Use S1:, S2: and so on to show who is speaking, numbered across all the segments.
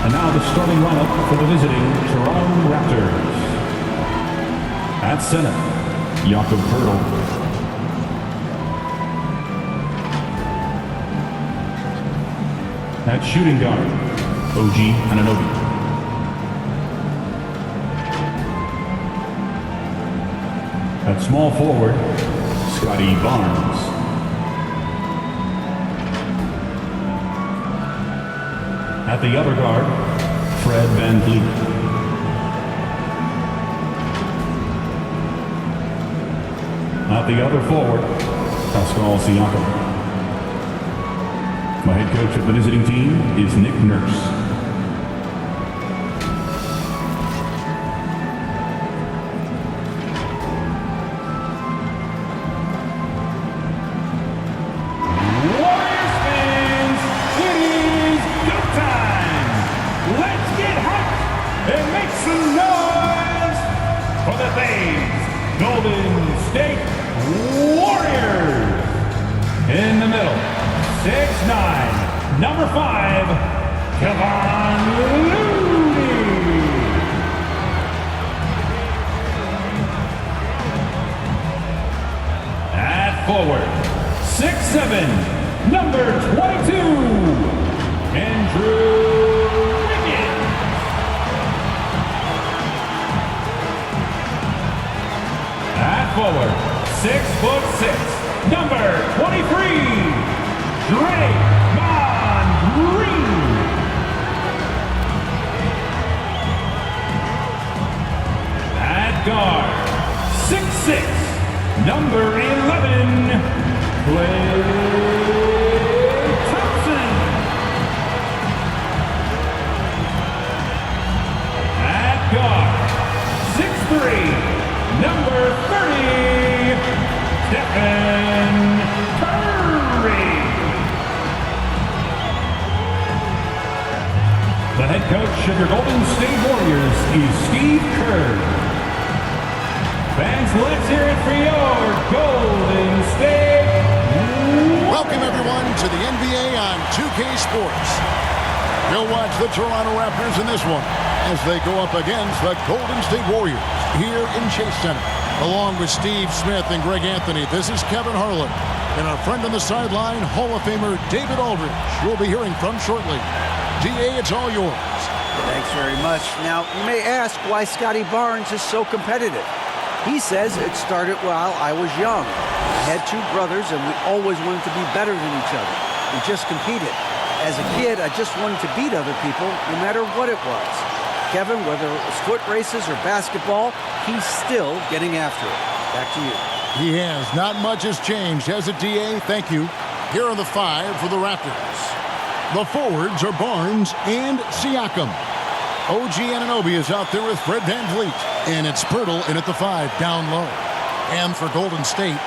S1: And now the starting lineup for the visiting Toronto Raptors. At center, Jakob Poeltl. At shooting guard, OG Anunoby. At small forward, Scotty Barnes. At the other guard, Fred VanVleet. At the other forward, Pascal Siakam. My head coach of the visiting team is Nick Nurse.
S2: Golden State Warriors. In the middle, 6'9", number 5, Kevon Looney. At forward, 6'7", number 22, Andrew. Forward, 6'6", number 23, Draymond Green. At guard, 6'6", number 11, Klay Thompson. At guard, 6'3", number 30, Stephen Curry. The head coach of your Golden State Warriors is Steve Kerr. Fans, let's hear it for your Golden State Warriors.
S3: Welcome everyone to the NBA on 2K Sports. You'll watch the Toronto Raptors in this one as they go up against the Golden State Warriors here in Chase Center. Along with Steve Smith and Greg Anthony, this is Kevin Harlan. And our friend on the sideline, Hall of Famer David Aldridge, you'll be hearing from shortly. DA, it's all yours.
S4: Thanks very much. Now, you may ask why Scotty Barnes is so competitive. He says it started while I was young. I had two brothers, and we always wanted to be better than each other. We just competed. As a kid, I just wanted to beat other people, no matter what it was. Kevin, whether it was foot races or basketball, he's still getting after it. Back to you.
S3: He has. Not much has changed, has it, DA? Thank you. Here are the 5 for the Raptors. The forwards are Barnes and Siakam. OG Anunoby is out there with Fred VanVleet. And it's Poeltl in at the 5, down low. And for Golden State,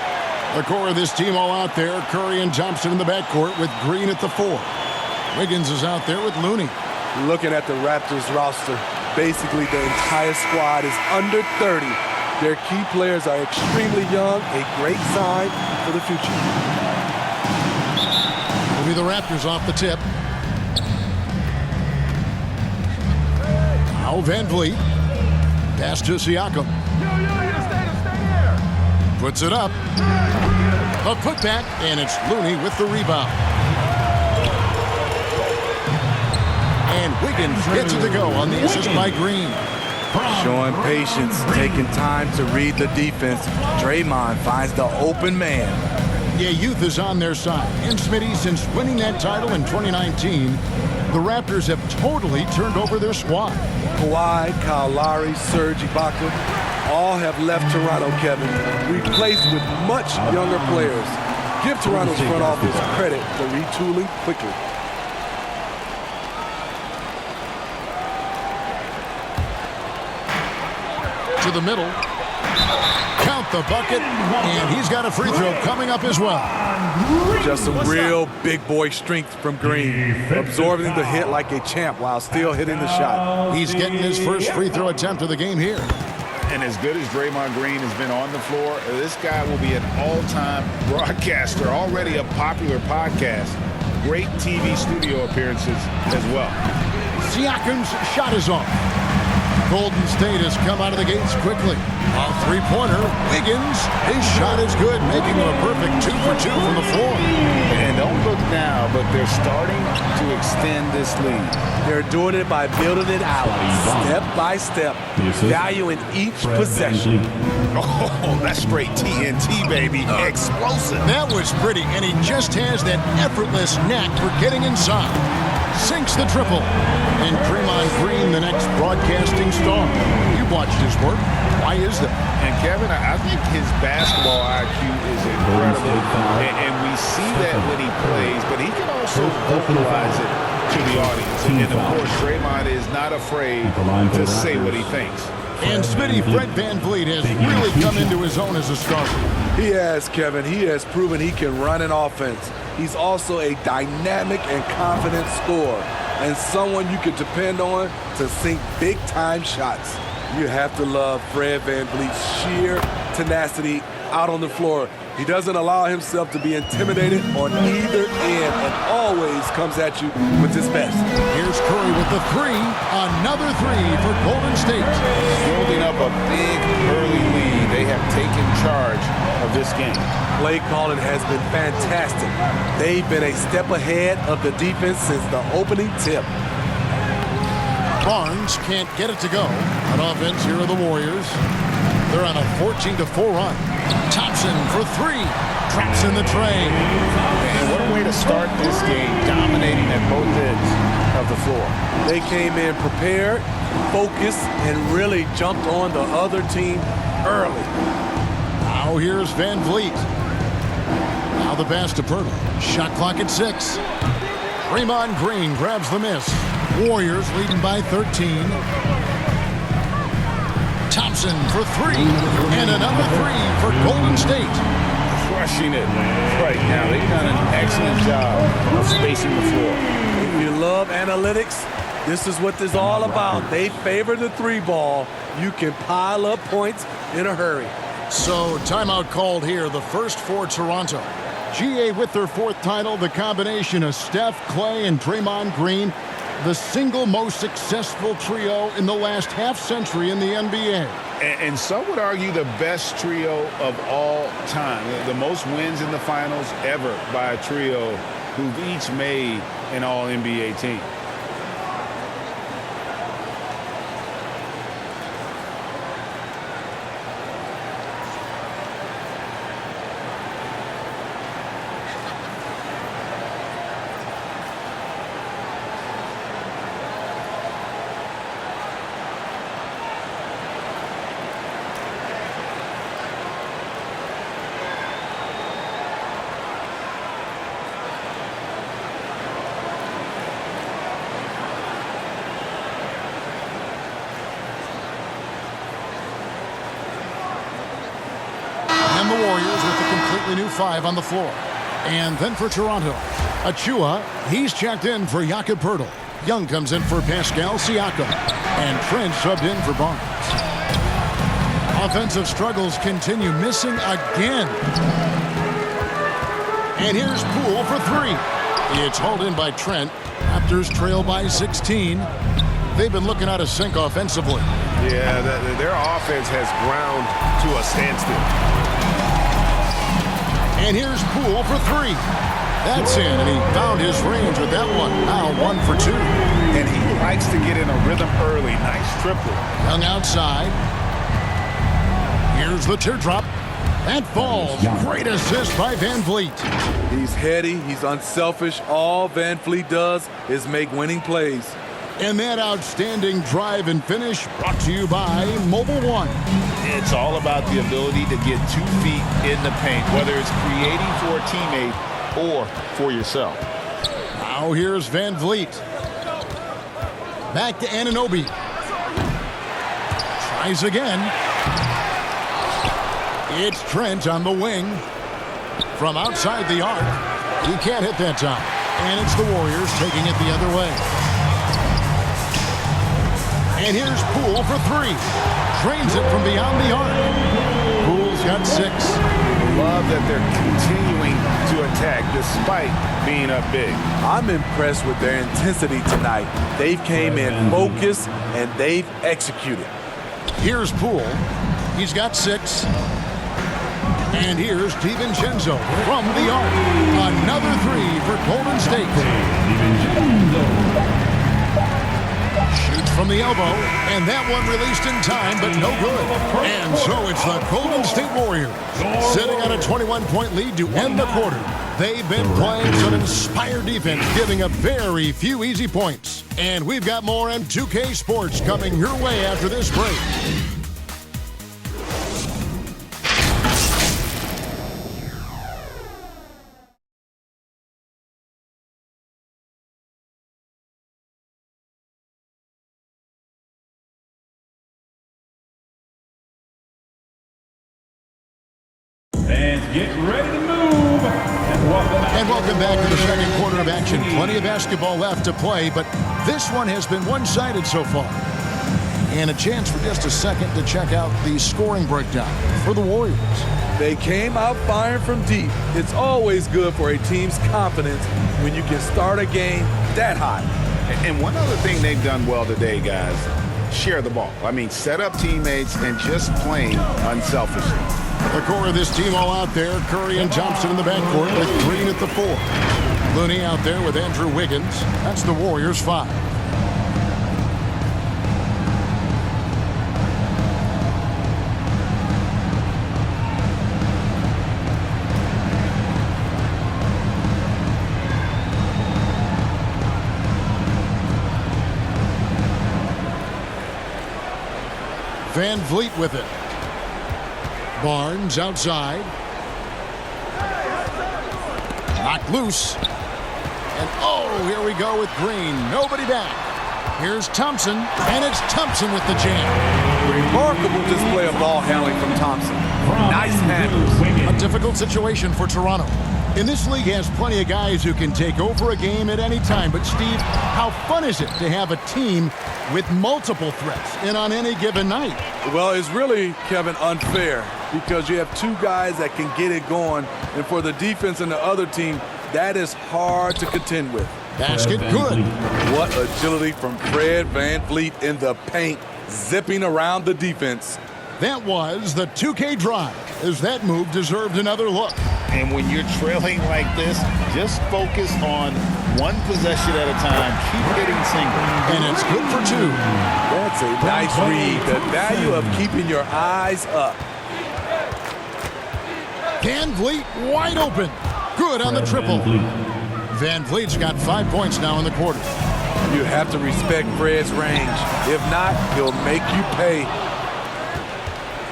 S3: the core of this team all out there. Curry and Thompson in the backcourt with Green at the 4. Wiggins is out there with Looney.
S5: Looking at the Raptors roster, basically the entire squad is under 30. Their key players are extremely young, a great sign for the future.
S3: Will be the Raptors off the tip. Now VanVleet. Pass to Siakam. Puts it up. A putback, and it's Looney with the rebound. And Wiggins gets it to go on the assist by Green.
S5: Showing patience, taking time to read the defense. Draymond finds the open man.
S3: Yeah, youth is on their side. And Smitty, since winning that title in 2019, the Raptors have totally turned over their squad.
S5: Kawhi, Kyle Lowry, Serge Ibaka, all have left Toronto, Kevin, replaced with much younger players. Give Toronto's front office credit for retooling quickly.
S3: To the middle. Count the bucket, and he's got a free throw coming up as well.
S5: Just some real big boy strength from Green, absorbing the hit like a champ while still hitting the shot.
S3: He's getting his first free throw attempt of the game here.
S6: And as good as Draymond Green has been on the floor, this guy will be an all-time broadcaster, already a popular podcast. Great TV studio appearances as well.
S3: Siakam's shot is off. Golden State has come out of the gates quickly. A three-pointer. Wiggins, his shot is good, making it a perfect 2 for 2 from the floor.
S6: And don't look now, but they're starting to extend this lead.
S5: They're doing it by building it out, step by step, valuing each possession.
S6: Oh, that's straight TNT, baby. Explosive.
S3: That was pretty, and he just has that effortless knack for getting inside. Sinks the triple. And Draymond Green, the next broadcasting star. You've watched his work. Why is that?
S6: And Kevin, I think his basketball IQ is incredible. And we see that when he plays, but he can also vocalize it to the audience. And of course, Draymond is not afraid to say what he thinks.
S3: And Smitty, Fred VanVleet has really come into his own as a starter.
S5: He has, Kevin. He has proven he can run an offense. He's also a dynamic and confident scorer and someone you can depend on to sink big-time shots. You have to love Fred VanVleet's sheer tenacity out on the floor. He doesn't allow himself to be intimidated on either end and always comes at you with his best.
S3: Here's Curry with the three. Another three for Golden State.
S6: Building up a big early lead. They have taken charge of this game.
S5: Play calling has been fantastic. They've been a step ahead of the defense since the opening tip.
S3: Barnes can't get it to go. On offense, here are the Warriors. They're on a 14-4 run. Thompson for three. Traps in the tray.
S6: And what a way to start this game, dominating at both ends of the floor.
S5: They came in prepared, focused, and really jumped on the other team early.
S3: Now here's VanVleet. Now the pass to Pirtle. Shot clock at 6. Draymond Green grabs the miss. Warriors leading by 13. Thompson for three. And another three for Golden State.
S6: Crushing it right now. They've done an excellent job of spacing the floor.
S5: If you love analytics, this is what this is all about. They favor the three ball. You can pile up points in a hurry.
S3: So timeout called here, the first for Toronto. GA with their fourth title, the combination of Steph, Clay, and Draymond Green, the single most successful trio in the last half-century in the NBA.
S6: And some would argue the best trio of all time. The most wins in the finals ever by a trio who've each made an All-NBA team.
S3: And the Warriors with a completely new five on the floor. And then for Toronto, Achua, he's checked in for Jakob Poeltl. Young comes in for Pascal Siakam. And Trent subbed in for Barnes. Offensive struggles continue, missing again. And here's Poole for three. It's hauled in by Trent. Raptors trail by 16. They've been looking out of sync offensively.
S7: Yeah, their offense has ground to a standstill.
S3: And here's Poole for three. That's in, and he found his range with that one. Now 1 for 2.
S6: And he likes to get in a rhythm early. Nice triple.
S3: Young outside. Here's the teardrop. That falls. Great assist by VanVleet.
S5: He's heady. He's unselfish. All VanVleet does is make winning plays.
S3: And that outstanding drive and finish brought to you by Mobile One.
S6: It's all about the ability to get 2 feet in the paint, whether it's creating for a teammate or for yourself.
S3: Now here's VanVleet. Back to Anunoby. Tries again. It's Trent on the wing. From outside the arc. He can't hit that time. And it's the Warriors taking it the other way. And here's Poole for three. Drains it from beyond the arc. Poole's got 6.
S6: love that they're continuing to attack despite being up big.
S5: I'm impressed with their intensity tonight. They've came in focused and they've executed.
S3: Here's Poole. He's got 6. And here's DiVincenzo from the arc. Another 3 for Golden State. Shoots from the elbow, and that one released in time, but no good. And so it's the Golden State Warriors sitting on a 21-point lead to end the quarter. They've been playing some inspired defense, giving up very few easy points. And we've got more M2K Sports coming your way after this break.
S2: Fans, get ready to move.
S3: And welcome back to the second quarter of action. Plenty of basketball left to play, but this one has been one-sided so far. And a chance for just a second to check out the scoring breakdown for the Warriors.
S5: They came out firing from deep. It's always good for a team's confidence when you can start a game that high.
S6: And one other thing they've done well today, guys, share the ball. I mean, set up teammates and just playing unselfishly.
S3: The core of this team all out there. Curry and Thompson in the backcourt with Green at the 4. Looney out there with Andrew Wiggins. That's the Warriors' 5. Van Vliet with it. Barnes outside. Knocked loose. And oh, here we go with Green. Nobody back. Here's Thompson, and it's Thompson with the jam.
S5: Remarkable display of ball handling from Thompson. Nice handles.
S3: A difficult situation for Toronto. And this league has plenty of guys who can take over a game at any time. But, Steve, how fun is it to have a team with multiple threats and on any given night?
S5: Well, it's really, Kevin, unfair because you have 2 guys that can get it going. And for the defense and the other team, that is hard to contend with.
S3: Basket good.
S5: What agility from Fred VanVleet in the paint, zipping around the defense.
S3: That was the 2K drive, as that move deserved another look.
S6: And when you're trailing like this, just focus on one possession at a time. Keep getting singles.
S3: And it's good for 2.
S5: That's a nice read. The value of keeping your eyes up.
S3: Van Vliet wide open. Good on the triple. Van Vliet's got 5 points now in the quarter.
S5: You have to respect Fred's range. If not, he'll make you pay.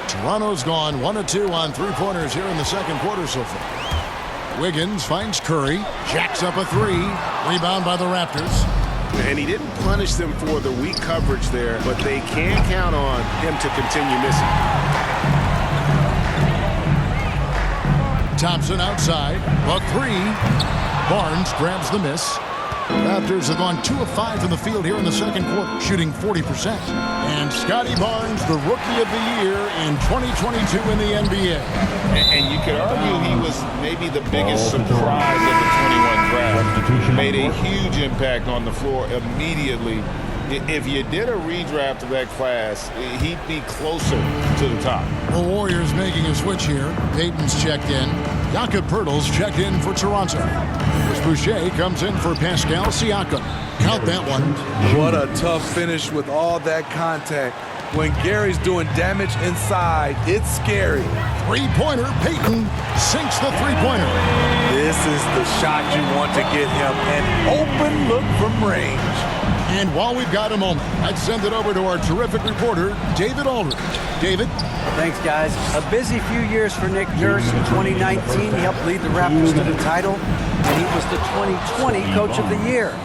S3: Toronto's gone 1 of 2 on 3-pointers here in the second quarter so far. Wiggins finds Curry, jacks up a 3, rebound by the Raptors.
S7: And he didn't punish them for the weak coverage there, but they can count on him to continue missing.
S3: Thompson outside, a 3. Barnes grabs the miss. Raptors have gone 2 of 5 from the field here in the second quarter, shooting 40%. And Scotty Barnes, the Rookie of the Year in 2022 in the NBA.
S6: And you could argue he was maybe the biggest surprise of the 21 draft. Made a huge impact on the floor immediately. If you did a redraft of that class, he'd be closer to the top.
S3: The Warriors making a switch here. Payton's checked in. Jakob Poeltl's checked in for Toronto. Chris Boucher comes in for Pascal Siakam. Count that one.
S5: What a tough finish with all that contact. When Gary's doing damage inside, it's scary.
S3: 3-pointer, Payton sinks the 3-pointer.
S5: This is the shot you want to get him. An open look from range.
S3: And while we've got a moment, I'd send it over to our terrific reporter, David Aldridge. David?
S4: Thanks, guys. A busy few years for Nick Nurse. In 2019, he helped lead the Raptors to the title, and he was the 2020 Coach of the Year.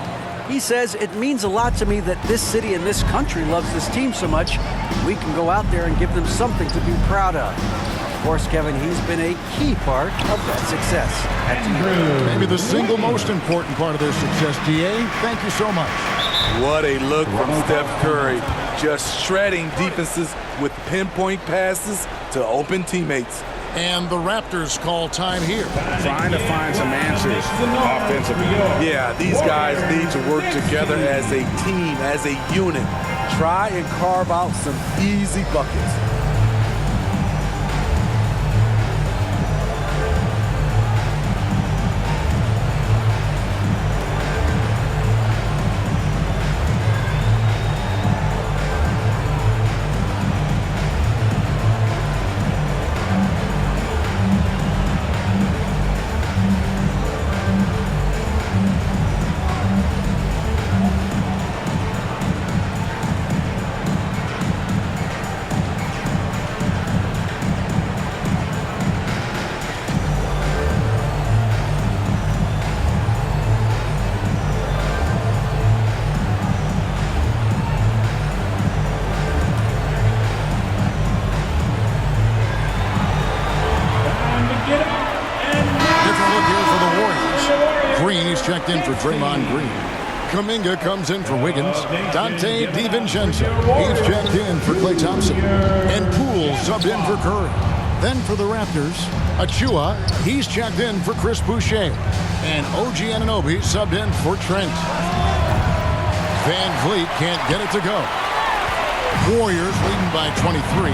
S4: He says, it means a lot to me that this city and this country loves this team so much, we can go out there and give them something to be proud of. Of course, Kevin, he's been a key part of that success.
S3: Maybe the single most important part of their success, DA. Thank you so much.
S5: What a look from Steph Curry. Just shredding defenses with pinpoint passes to open teammates.
S3: And the Raptors call time here.
S6: Trying to find some answers offensively.
S5: Yeah, these guys need to work together as a team, as a unit. Try and carve out some easy buckets.
S3: Checked in for Draymond Green. Kuminga comes in for Wiggins. Dante DiVincenzo, he's checked in for Klay Thompson. And Poole subbed in for Curry. Then for the Raptors, Achua, he's checked in for Chris Boucher. And OG Anunoby subbed in for Trent. Van Vliet can't get it to go. Warriors leading by 23.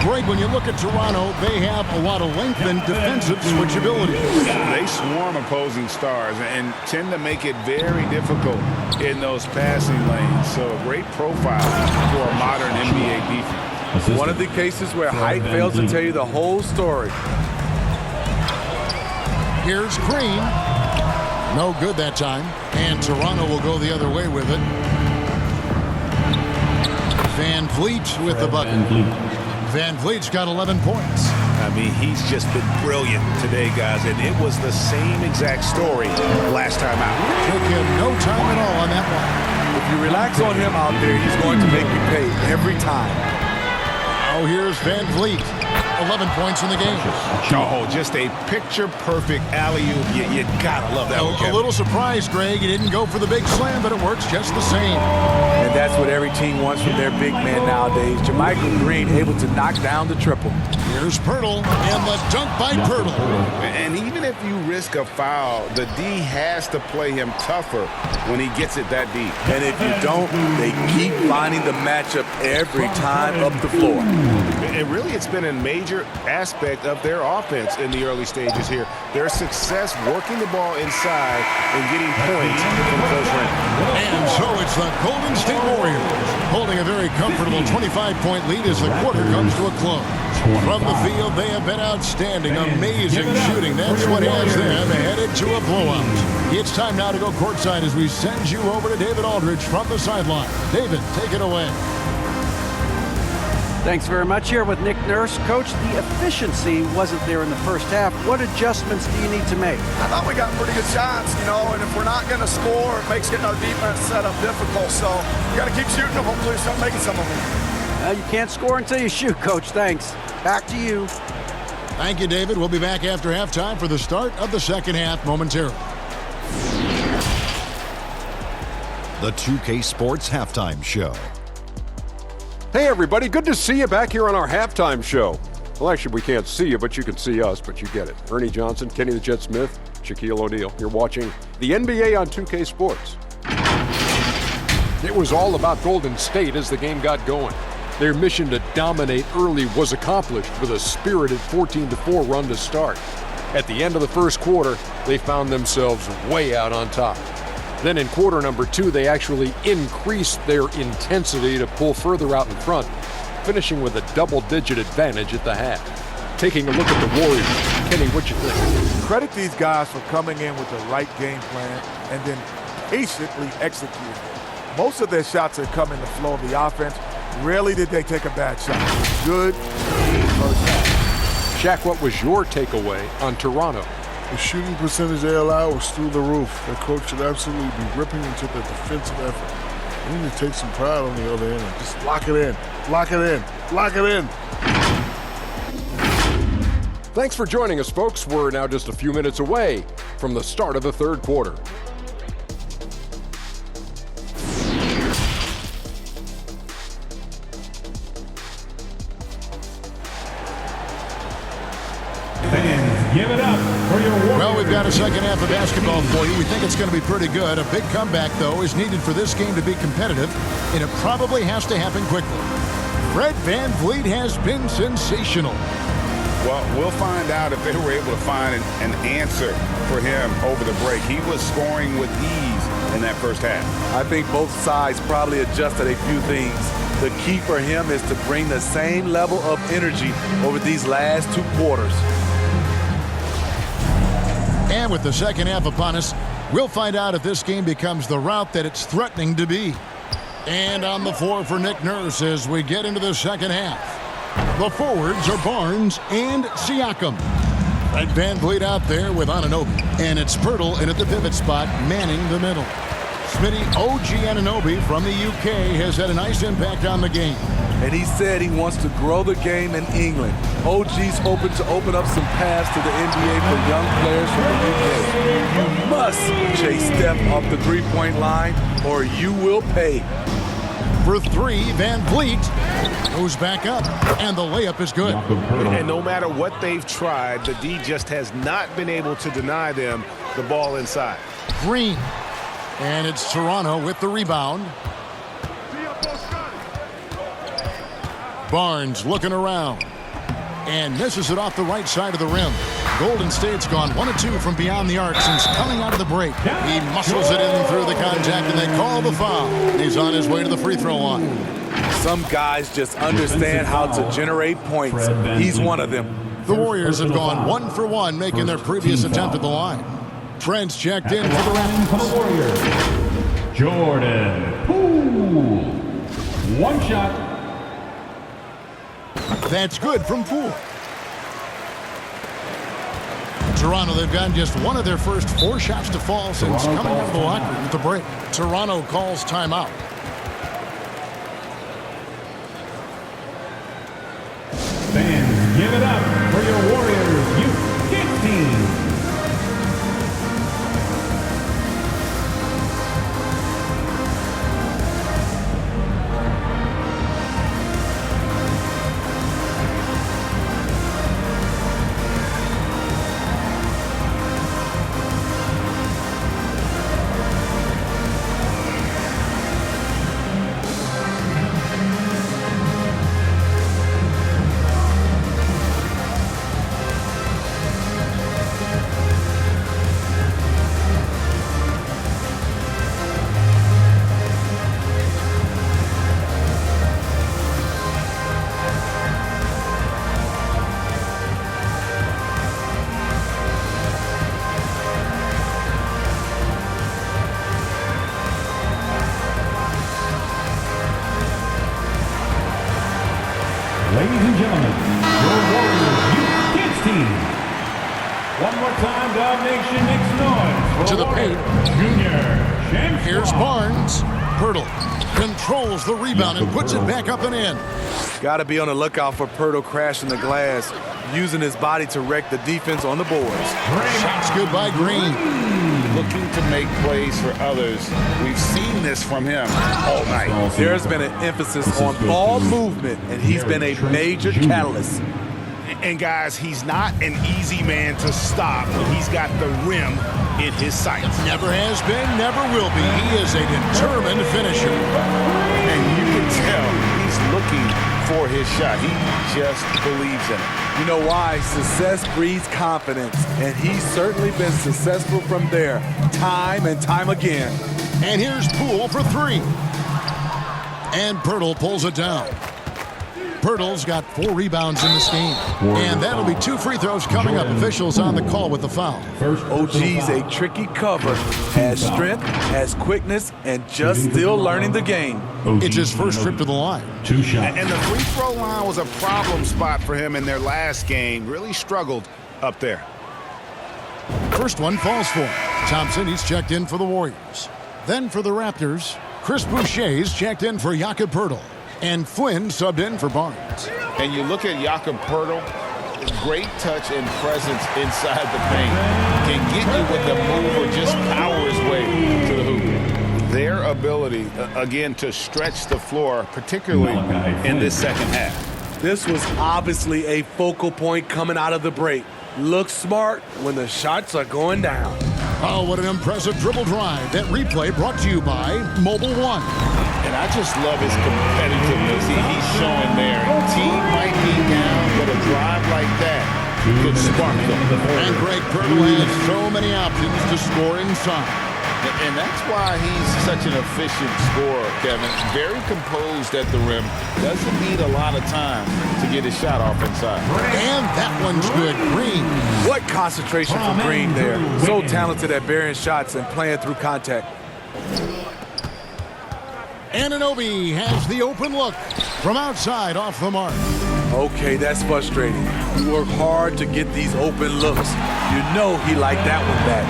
S3: Greg, when you look at Toronto, they have a lot of length and defensive switchability.
S6: They swarm opposing stars and tend to make it very difficult in those passing lanes. So a great profile for a modern NBA defense.
S5: One of the cases where height fails to tell you the whole story.
S3: Here's Green. No good that time. And Toronto will go the other way with it. Van Vliet with the bucket. Van Vliet's got 11 points.
S6: I mean, he's just been brilliant today, guys, and it was the same exact story last time out.
S3: Took him no time at all on that one.
S5: If you relax on him out there, he's going to make you pay every time.
S3: Oh, here's Van Vliet. 11 points in the game.
S6: Oh, just a picture-perfect alley-oop. You gotta love that one,
S3: A little surprised, Greg. He didn't go for the big slam, but it works just the same.
S5: And that's what every team wants from their big man nowadays. Jermichael Green able to knock down the triple.
S3: Here's Pirtle, and the dunk by Pirtle.
S6: And even if you risk a foul, the D has to play him tougher when he gets it that deep.
S5: And if you don't, they keep finding the matchup every time up the floor.
S6: And really, it's been a major aspect of their offense in the early stages here. Their success working the ball inside and getting points from close range.
S3: And so it's the Golden State Warriors holding a very comfortable 25-point lead as the quarter comes to a close. From the field, they have been outstanding, amazing shooting. That's what has them headed to a blowout. It's time now to go courtside as we send you over to David Aldridge from the sideline. David, take it away.
S4: Thanks very much. Here with Nick Nurse. Coach, the efficiency wasn't there in the first half. What adjustments do you need to make?
S8: I thought we got pretty good shots, and if we're not going to score, it makes getting our defense set up difficult. So we got to keep shooting them. Hopefully start making some of them.
S4: You can't score until you shoot, Coach. Thanks. Back to you.
S3: Thank you, David. We'll be back after halftime for the start of the second half momentarily.
S9: The 2K Sports Halftime Show.
S10: Hey everybody, good to see you back here on our halftime show. Well, actually we can't see you, but you can see us, but you get it. Ernie Johnson, Kenny the Jet Smith, Shaquille O'Neal. You're watching the NBA on 2K Sports. It was all about Golden State as the game got going. Their mission to dominate early was accomplished with a spirited 14-4 run to start. At the end of the first quarter, they found themselves way out on top. Then in quarter number 2, they actually increased their intensity to pull further out in front, finishing with a double-digit advantage at the half. Taking a look at the Warriors, Kenny, what you think?
S11: Credit these guys for coming in with the right game plan and then patiently executing it. Most of their shots have come in the flow of the offense. Rarely did they take a bad shot. Good first half.
S10: Shaq, what was your takeaway on Toronto?
S11: The shooting percentage they allow was through the roof. Their coach should absolutely be ripping into the defensive effort. They need to take some pride on the other end and just lock it in. Lock it in. Lock it in.
S10: Thanks for joining us, folks. We're now just a few minutes away from the start of the third quarter.
S3: Well, we've got a second half of basketball for you. We think it's going to be pretty good. A big comeback, though, is needed for this game to be competitive, and it probably has to happen quickly. Fred VanVleet has been sensational.
S6: Well, we'll find out if they were able to find an answer for him over the break. He was scoring with ease in that first half.
S5: I think both sides probably adjusted a few things. The key for him is to bring the same level of energy over these last 2 quarters.
S3: And with the second half upon us, we'll find out if this game becomes the rout that it's threatening to be. And on the floor for Nick Nurse as we get into the second half. The forwards are Barnes and Siakam. Fred VanVleet out there with Anunoby. And it's Pirtle in at the pivot spot, manning the middle. Smitty OG Anunoby from the UK has had a nice impact on the game.
S5: And he said he wants to grow the game in England. OG's hoping to open up some paths to the NBA for young players from the UK. You must chase Steph off the three-point line or you will pay.
S3: For 3, VanVleet goes back up, and the layup is good.
S7: And no matter what they've tried, the D just has not been able to deny them the ball inside.
S3: Green. And it's Toronto with the rebound. Barnes looking around and misses it off the right side of the rim. Golden State's gone 1 of 2 from beyond the arc since coming out of the break. He muscles it in through the contact, and they call the foul. He's on his way to the free throw line.
S5: Some guys just understand how to generate points. He's one of them.
S3: The Warriors have gone 1 for 1, making their previous attempt at the line. Trent's checked in for the
S1: Raptors. Jordan Poole. 1 shot.
S3: That's good from Poole. Toronto, they've gotten just 1 of their first 4 shots to fall since coming out of the locker room with the break. Toronto calls timeout.
S1: Fans, give it up for your Warriors Youth Kids team. Ladies and gentlemen, your Warriors Youth Kids team. One more time, Dog Nation makes noise.
S3: To the paint.
S1: Junior champion.
S3: Here's Barnes. Pirtle controls the rebound and puts it back up and in.
S5: Got to be on the lookout for Pirtle crashing the glass, using his body to wreck the defense on the boards.
S3: Shots good by Green.
S6: Looking to make plays for others. We've seen this from him all night.
S5: There's been an emphasis on ball movement, and he's been a major catalyst.
S7: And guys, he's not an easy man to stop when he's got the rim in his sights.
S3: Never has been, never will be. He is a determined finisher.
S6: And you can tell he's looking for his shot. He just believes in it.
S5: You know why? Success breeds confidence, and he's certainly been successful from there, time and time again.
S3: And here's Poole for 3. And Pirtle pulls it down. Pirtle's got 4 rebounds in this game. And that'll be 2 free throws coming up. Officials on the call with the foul.
S5: OG's a tricky cover. Has strength, has quickness, and just still learning the game.
S3: It's his first trip to the line.
S1: 2 shots.
S6: And the free throw line was a problem spot for him in their last game. Really struggled up there.
S3: First one falls for him. Thompson, he's checked in for the Warriors. Then for the Raptors, Chris Boucher's checked in for Jakob Pirtle. And Flynn subbed in for Barnes.
S6: And you look at Jakob Pirtle, great touch and presence inside the paint. Can get you with the move or just power his way to the hoop. Their ability, again, to stretch the floor, particularly in this second half.
S5: This was obviously a focal point coming out of the break. Look smart when the shots are going down.
S3: Oh, what an impressive dribble drive. That replay brought to you by Mobile One.
S6: And I just love his competitiveness he's showing there. Team might be down, but a drive like that could spark them.
S3: And Greg Pirtle has so many options to score inside.
S6: And that's why he's such an efficient scorer, Kevin. Very composed at the rim. Doesn't need a lot of time to get his shot off inside.
S3: And that one's good. Green.
S5: What concentration from Green there. So talented at burying shots and playing through contact.
S3: Anunoby has the open look from outside off the mark.
S5: Okay, that's frustrating. You work hard to get these open looks. You know he liked that one back.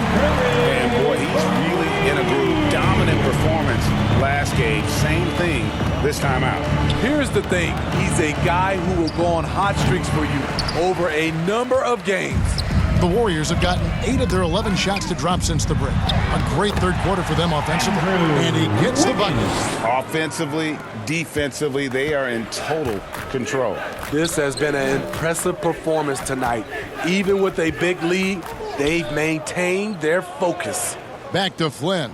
S6: And boy, he's really in a groove. Dominant performance last game. Same thing this time out.
S5: Here's the thing. He's a guy who will go on hot streaks for you over a number of games.
S3: The Warriors have gotten 8 of their 11 shots to drop since the break. A great third quarter for them offensively. And he gets the buckets.
S6: Offensively, defensively, they are in total control.
S5: This has been an impressive performance tonight. Even with a big lead, they've maintained their focus.
S3: Back to Flynn.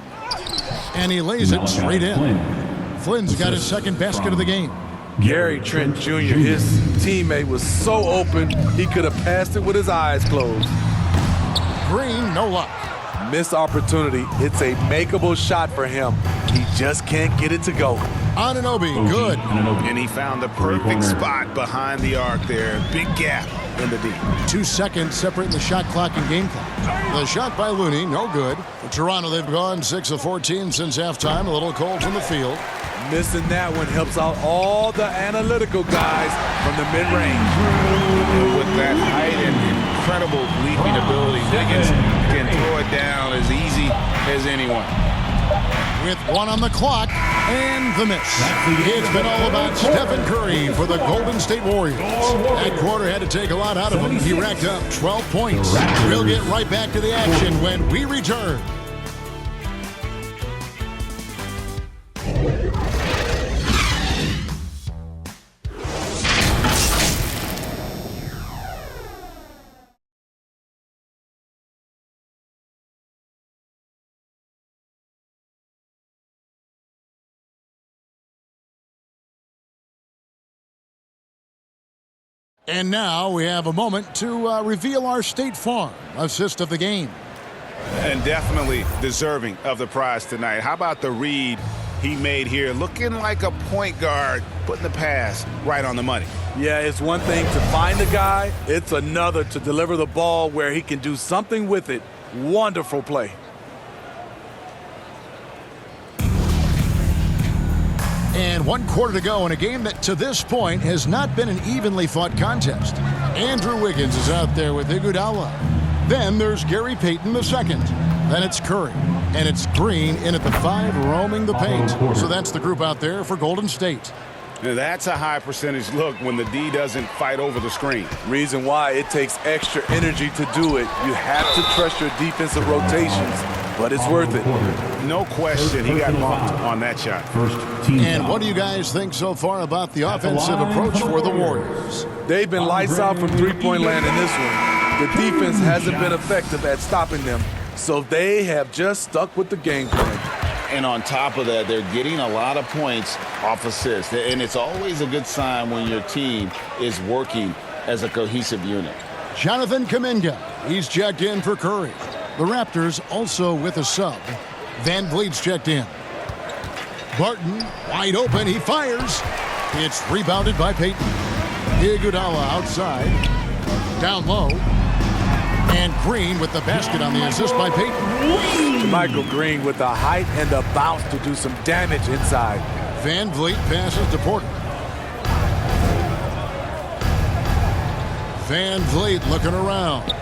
S3: And he lays it straight in. Flynn's got his second basket of the game.
S5: Gary Trent Jr., his teammate, was so open, he could have passed it with his eyes closed.
S3: Green, no luck.
S5: Missed opportunity. It's a makeable shot for him. He just can't get it to go.
S3: Anunoby, good.
S6: And he found the perfect spot behind the arc there. Big gap in the D.
S3: 2 seconds separating the shot clock and game clock. The shot by Looney, no good. For Toronto, they've gone 6 of 14 since halftime. A little cold from the field.
S5: Missing that one helps out all the analytical guys from the mid-range.
S6: With that height and incredible leaping ability, Wiggins can throw it down as easy as anyone.
S3: With 1 on the clock and the miss. It's been all about Stephen Curry for the Golden State Warriors. That quarter had to take a lot out of him. He racked up 12 points. We'll get right back to the action when we return. And now we have a moment to reveal our State Farm assist of the game.
S6: And definitely deserving of the prize tonight. How about the read he made here? Looking like a point guard, putting the pass right on the money.
S5: Yeah, it's one thing to find the guy. It's another to deliver the ball where he can do something with it. Wonderful play.
S3: And 1 quarter to go in a game that to this point has not been an evenly fought contest. Andrew Wiggins is out there with Iguodala. Then there's Gary Payton II. Then it's Curry. And it's Green in at the 5 roaming the paint. So that's the group out there for Golden State.
S6: Now that's a high percentage look when the D doesn't fight over the screen.
S5: Reason why it takes extra energy to do it. You have to trust your defensive rotations, but it's worth it.
S6: No question, he got bumped on that shot.
S3: And what do you guys think so far about the offensive approach for the Warriors?
S5: They've been lights out from three-point land in this one. The defense hasn't been effective at stopping them, so they have just stuck with the game plan.
S6: And on top of that, they're getting a lot of points off assists. And it's always a good sign when your team is working as a cohesive unit.
S3: Jonathan Kuminga, he's checked in for Curry. The Raptors also with a sub. Van Vliet's checked in. Barton, wide open, he fires. It's rebounded by Payton. Iguodala outside. Down low. And Green with the basket on the assist by Payton.
S5: Michael Green with the height and the bounce to do some damage inside.
S3: Van Vliet passes to Porter. Van Vliet looking around.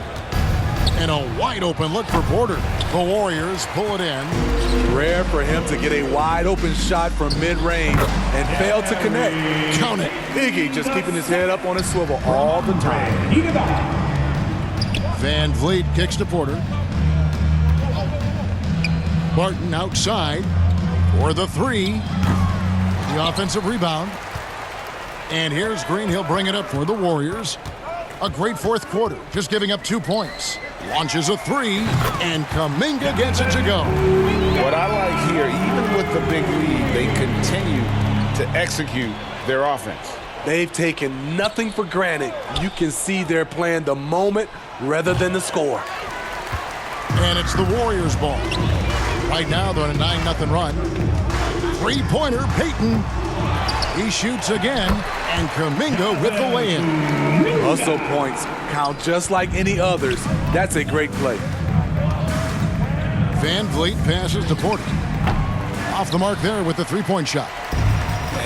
S3: And a wide open look for Porter. The Warriors pull it in.
S5: Rare for him to get a wide open shot from mid-range and fail to connect.
S3: Count it.
S5: Iggy just keeping his head up on his swivel all the time.
S3: Van Vliet kicks to Porter. Barton outside for the 3. The offensive rebound. And here's Green. He'll bring it up for the Warriors. A great fourth quarter, just giving up 2 points. Launches a three, and Kuminga gets it to go.
S6: What I like here, even with the big lead, they continue to execute their offense.
S5: They've taken nothing for granted. You can see they're playing the moment rather than the score.
S3: And it's the Warriors' ball. Right now, they're on a 9-0 run. Three-pointer, Payton. He shoots again, and Kuminga with the lay-in.
S5: Hustle points count just like any others. That's a great play.
S3: Van Vliet passes to Porter. Off the mark there with the three-point shot.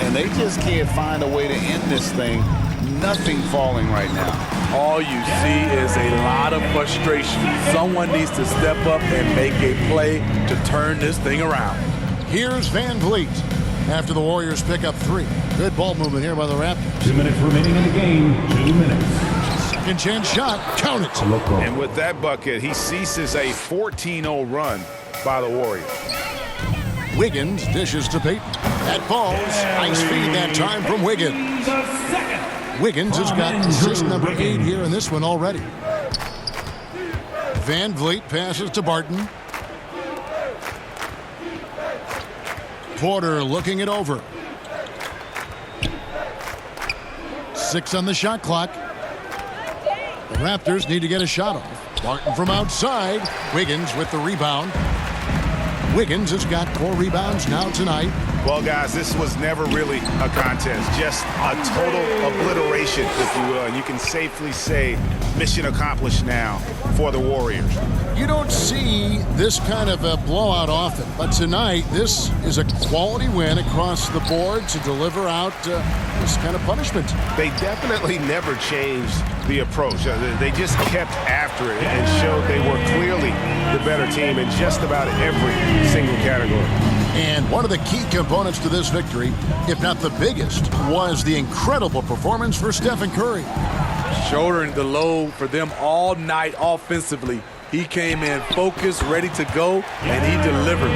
S6: And they just can't find a way to end this thing. Nothing falling right now.
S5: All you see is a lot of frustration. Someone needs to step up and make a play to turn this thing around.
S3: Here's Van Vliet after the Warriors pick up three. Good ball movement here by the Raptors.
S1: 2 minutes remaining in the game. 2 minutes.
S3: Second chance shot. Count it.
S6: And with that bucket, he ceases a 14-0 run by the Warriors.
S3: Wiggins dishes to Payton. That falls. Nice feed that time from Wiggins. Wiggins has got assist number 8 here in this one already. Van Vliet passes to Barton. Porter looking it over. 6 on the shot clock. The Raptors need to get a shot off. Barton from outside. Wiggins with the rebound. Wiggins has got 4 rebounds now tonight.
S6: Well, guys, this was never really a contest, just a total obliteration, if you will. And you can safely say mission accomplished now for the Warriors.
S3: You don't see this kind of a blowout often, but tonight this is a quality win across the board to deliver out this kind of punishment.
S7: They definitely never changed the approach. They just kept after it and showed they were clearly the better team in just about every single category.
S3: And one of the key components to this victory, if not the biggest, was the incredible performance for Stephen Curry.
S5: Shouldering the load for them all night offensively. He came in focused, ready to go, and he delivered.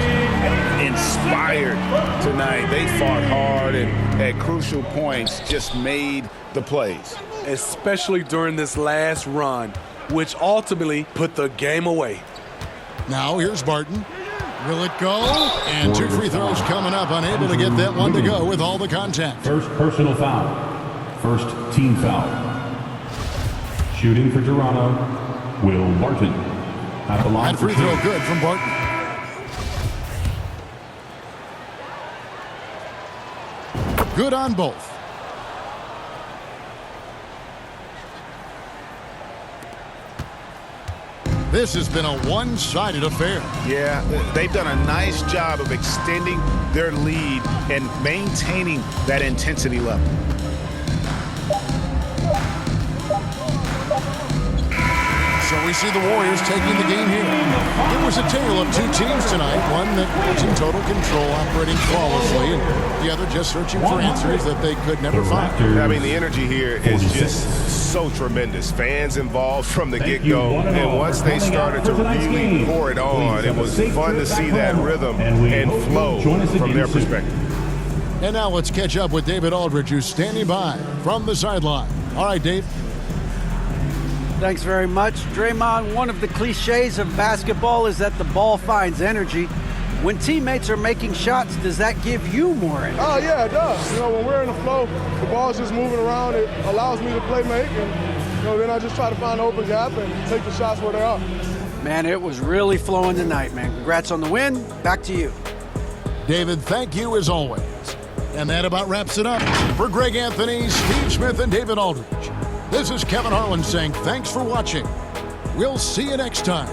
S6: Inspired tonight. They fought hard and at crucial points just made the plays.
S5: Especially during this last run, which ultimately put the game away.
S3: Now here's Barton. Will it go? And 2 free throws coming up. Unable to get that one to go with all the contact.
S1: First personal foul. First team foul. Shooting for Toronto, Will Barton. At the line
S3: that free throw good from Barton. Good on both. This has been a one-sided affair.
S6: Yeah, they've done a nice job of extending their lead and maintaining that intensity level.
S3: So we see the Warriors taking the game here. It was a tale of 2 teams tonight. One that was in total control, operating flawlessly, and the other just searching for answers that they could never find.
S7: I mean, the energy here is just so tremendous. Fans involved from the get-go, and once they started to really pour it on, it was fun to see that rhythm and flow from their perspective.
S3: And now let's catch up with David Aldridge, who's standing by from the sideline. All right, Dave.
S4: Thanks very much. Draymond, one of the cliches of basketball is that the ball finds energy. When teammates are making shots, does that give you more energy?
S12: Oh, yeah, it does. You know, when we're in the flow, the ball's just moving around. It allows me to play make, and, you know, then I just try to find an open gap and take the shots where they are.
S4: Man, it was really flowing tonight, man. Congrats on the win. Back to you.
S3: David, thank you as always. And that about wraps it up. For Greg Anthony, Steve Smith, and David Aldridge, this is Kevin Harlan saying thanks for watching. We'll see you next time.